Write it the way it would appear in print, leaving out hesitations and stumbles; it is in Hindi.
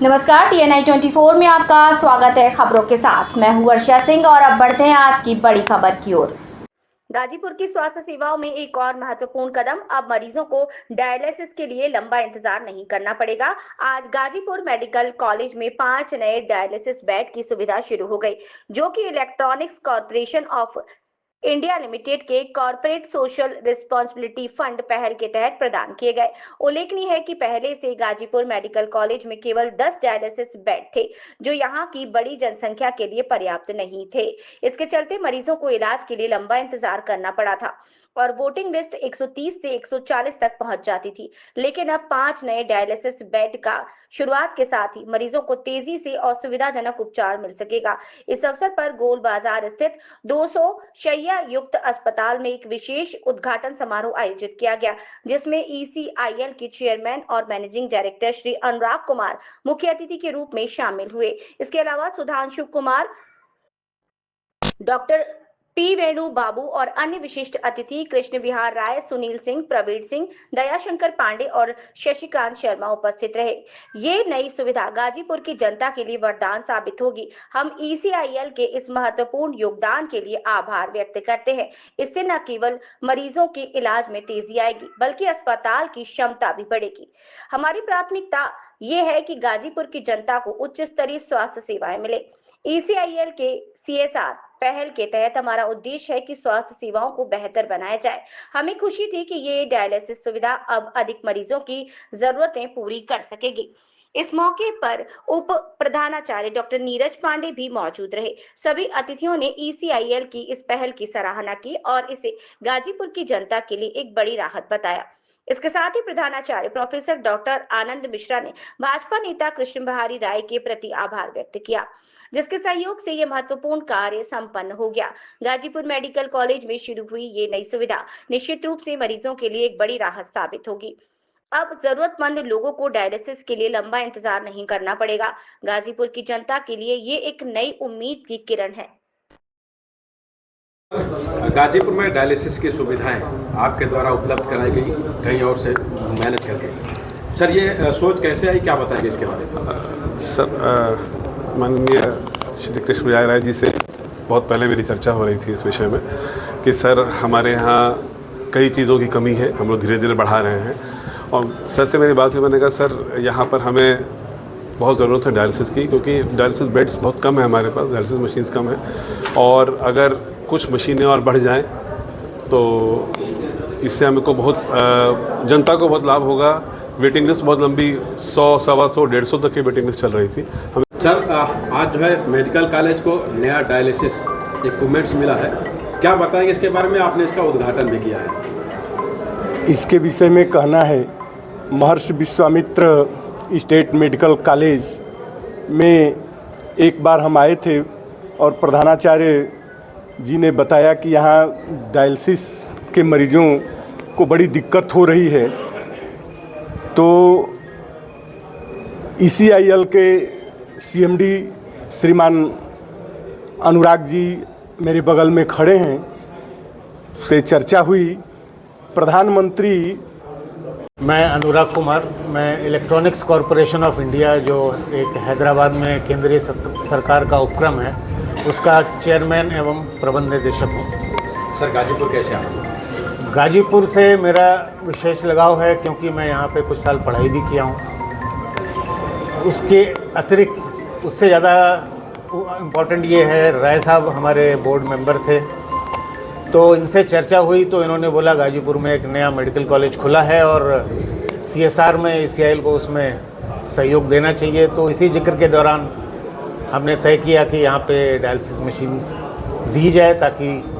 नमस्कार, TNI 24 में आपका स्वागत है। खबरों के साथ मैं हूं वर्षा सिंह और अब बढ़ते हैं आज की बड़ी खबर की ओर। गाजीपुर की स्वास्थ्य सेवाओं में एक और महत्वपूर्ण कदम। अब मरीजों को डायलिसिस के लिए लंबा इंतजार नहीं करना पड़ेगा। आज गाजीपुर मेडिकल कॉलेज में 5 नए डायलिसिस बेड की सुविधा शुरू हो गई, जो कि electronics corporation of India limited के कॉर्पोरेट सोशल रिस्पॉन्सिबिलिटी फंड पहल के तहत प्रदान किए गए। उल्लेखनीय है कि पहले से गाजीपुर मेडिकल कॉलेज में केवल 10 डायलिसिस बेड थे, जो यहां की बड़ी जनसंख्या के लिए पर्याप्त नहीं थे। इसके चलते मरीजों को इलाज के लिए लंबा इंतजार करना पड़ा था और वोटिंग लिस्ट 130 से 140 तक पहुंच जाती थी। लेकिन अब 5 नए डायलिसिस बेड का शुरुआत के साथ ही मरीजों को तेजी से और सुविधाजनक उपचार मिल सकेगा। इस अवसर पर गोल बाजार स्थित 200 शैय्या युक्त अस्पताल में एक विशेष उद्घाटन समारोह आयोजित किया गया, जिसमें ECIL के चेयरमैन और मैनेजिंग डायरेक्टर श्री अनुराग कुमार मुख्य अतिथि के रूप में शामिल हुए। इसके अलावा सुधांशु कुमार, डॉक्टर P वेणु बाबू और अन्य विशिष्ट अतिथि कृष्ण विहार राय, सुनील सिंह, प्रवीण सिंह, दयाशंकर पांडे और शशिकांत शर्मा उपस्थित रहे। ये नई सुविधा गाजीपुर की जनता के लिए वरदान साबित होगी। हम ECIL के इस महत्वपूर्ण योगदान के लिए आभार व्यक्त करते हैं। इससे न केवल मरीजों के इलाज में तेजी आएगी, बल्कि अस्पताल की क्षमता भी बढ़ेगी। हमारी प्राथमिकता ये है कि गाजीपुर की जनता को उच्च स्तरीय स्वास्थ्य सेवाएं मिले। ECIL के CSR पहल के तहत हमारा उद्देश्य है कि स्वास्थ्य सेवाओं को बेहतर बनाया जाए। हमें खुशी थी कि ये डायलिसिस सुविधा अब अधिक मरीजों की जरूरतें पूरी कर सकेगी। इस मौके पर उप प्रधानाचार्य डॉक्टर नीरज पांडे भी मौजूद रहे। सभी अतिथियों ने ECIL की इस पहल की सराहना की और इसे गाजीपुर की जनता के लिए एक बड़ी राहत बताया। इसके साथ ही प्रधानाचार्य प्रोफेसर डॉक्टर आनंद मिश्रा ने भाजपा नेता कृष्ण बिहारी राय के प्रति आभार व्यक्त किया, जिसके सहयोग से यह महत्वपूर्ण कार्य संपन्न हो गया। गाजीपुर मेडिकल कॉलेज में शुरू हुई ये नई सुविधा निश्चित रूप से मरीजों के लिए एक बड़ी राहत साबित होगी। अब जरूरतमंद लोगों को डायलिसिस के लिए लंबा इंतजार नहीं करना पड़ेगा। गाजीपुर की जनता के लिए ये एक नई उम्मीद की किरण है। गाजीपुर में डायलिसिस की सुविधाएं आपके द्वारा उपलब्ध कराई गई, कहीं और से मेहनत करके। सर, ये सोच कैसे आई, क्या बताएंगे इसके बारे में? सर, माननीय श्री कृष्ण विहारी राय जी से बहुत पहले मेरी चर्चा हो रही थी इस विषय में कि सर हमारे यहाँ कई चीज़ों की कमी है, हम लोग धीरे धीरे बढ़ा रहे हैं। और सर से मेरी बात हुई, मैंने कहा सर यहाँ पर हमें बहुत ज़रूरत है डायलिसिस की, क्योंकि डायलिसिस बेड्स बहुत कम है हमारे पास, डायलिसिस मशीन्स कम है। और अगर कुछ मशीनें और बढ़ जाएं तो इससे हमको बहुत जनता को बहुत लाभ होगा। वेटिंग लिस्ट बहुत लंबी 100, 125, 150 तक की वेटिंग लिस्ट चल रही थी। सर, आज जो है मेडिकल कॉलेज को नया डायलिसिस इक्विपमेंट्स मिला है, क्या बताएंगे इसके बारे में? आपने इसका उद्घाटन भी किया है। इसके विषय में कहना है, महर्षि विश्वामित्र स्टेट मेडिकल कॉलेज में एक बार हम आए थे और प्रधानाचार्य जी ने बताया कि यहाँ डायलिसिस के मरीजों को बड़ी दिक्कत हो रही है। तो ECIL के CMD श्रीमान अनुराग जी मेरे बगल में खड़े हैं, से चर्चा हुई। प्रधानमंत्री मैं अनुराग कुमार, मैं इलेक्ट्रॉनिक्स कॉर्पोरेशन ऑफ इंडिया, जो एक हैदराबाद में केंद्रीय सरकार का उपक्रम है, उसका चेयरमैन एवं प्रबंध निदेशक हूँ। सर, गाजीपुर कैसे आए? गाजीपुर से मेरा विशेष लगाव है, क्योंकि मैं यहाँ पे कुछ साल पढ़ाई भी किया हूँ। उसके अतिरिक्त उससे ज़्यादा इम्पोर्टेंट ये है, राय साहब हमारे बोर्ड मेंबर थे, तो इनसे चर्चा हुई तो इन्होंने बोला गाजीपुर में एक नया मेडिकल कॉलेज खुला है और CSR में ECIL को उसमें सहयोग देना चाहिए। तो इसी जिक्र के दौरान हमने तय किया कि यहाँ पे डायलिसिस मशीन दी जाए, ताकि